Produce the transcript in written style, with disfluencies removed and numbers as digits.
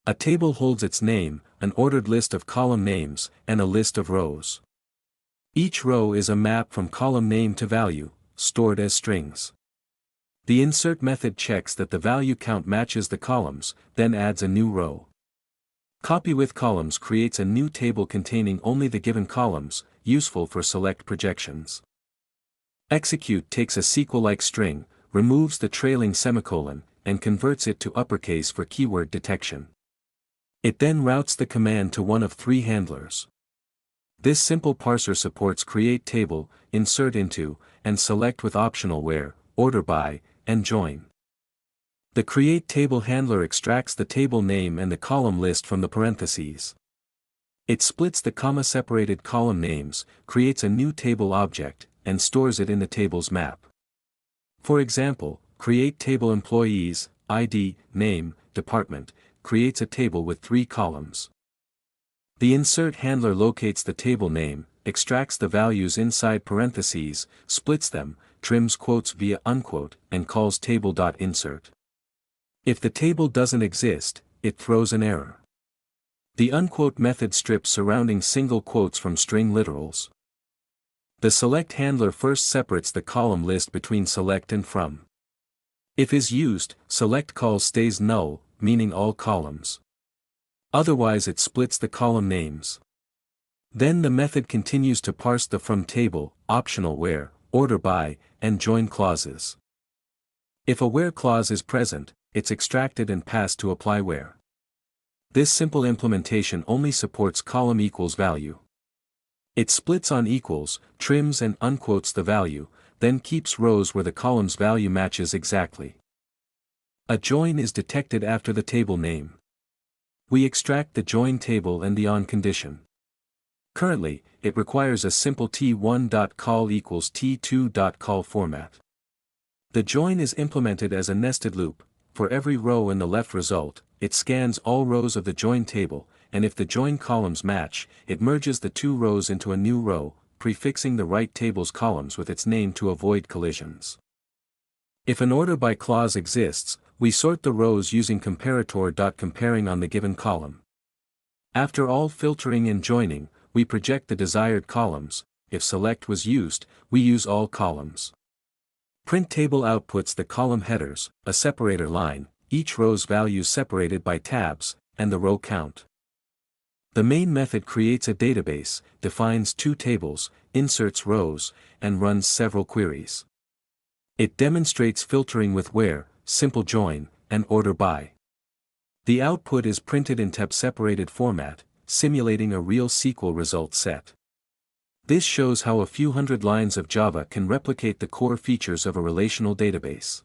A table holds its name, an ordered list of column names, and a list of rows. Each row is a map from column name to value, stored as strings. The insert method checks that the value count matches the columns, then adds a new row. Copy with columns creates a new table containing only the given columns, useful for select projections. Execute takes a SQL-like string, removes the trailing semicolon, and converts it to uppercase for keyword detection. It then routes the command to one of three handlers. This simple parser supports create table, insert into, and select with optional where, order by, and join. The create table handler extracts the table name and the column list from the parentheses. It splits the comma-separated column names, creates a new table object, and stores it in the table's map. For example, create table employees, ID, name, department, creates a table with 3 columns. The insert handler locates the table name, extracts the values inside parentheses, splits them, trims quotes via unquote, and calls table.insert. If the table doesn't exist, it throws an error. The unquote method strips surrounding single quotes from string literals. The select handler first separates the column list between select and from. If is used, select call stays null, meaning all columns. Otherwise it splits the column names. Then the method continues to parse the from table, optional where, order by, and join clauses. If a where clause is present, it's extracted and passed to apply where. This simple implementation only supports column equals value. It splits on equals, trims and unquotes the value, then keeps rows where the column's value matches exactly. A join is detected after the table name. We extract the join table and the on condition. Currently, it requires a simple t1.call equals t2.call format. The join is implemented as a nested loop. For every row in the left result, it scans all rows of the join table, and if the join columns match, it merges the 2 rows into a new row, prefixing the right table's columns with its name to avoid collisions. If an order by clause exists, we sort the rows using comparator.comparing on the given column. After all filtering and joining, we project the desired columns. If select was used, we use all columns. Print table outputs the column headers, a separator line, each row's values separated by tabs, and the row count. The main method creates a database, defines 2 tables, inserts rows, and runs several queries. It demonstrates filtering with where, simple join, and order by. The output is printed in tab-separated format, simulating a real SQL result set. This shows how a few hundred lines of Java can replicate the core features of a relational database.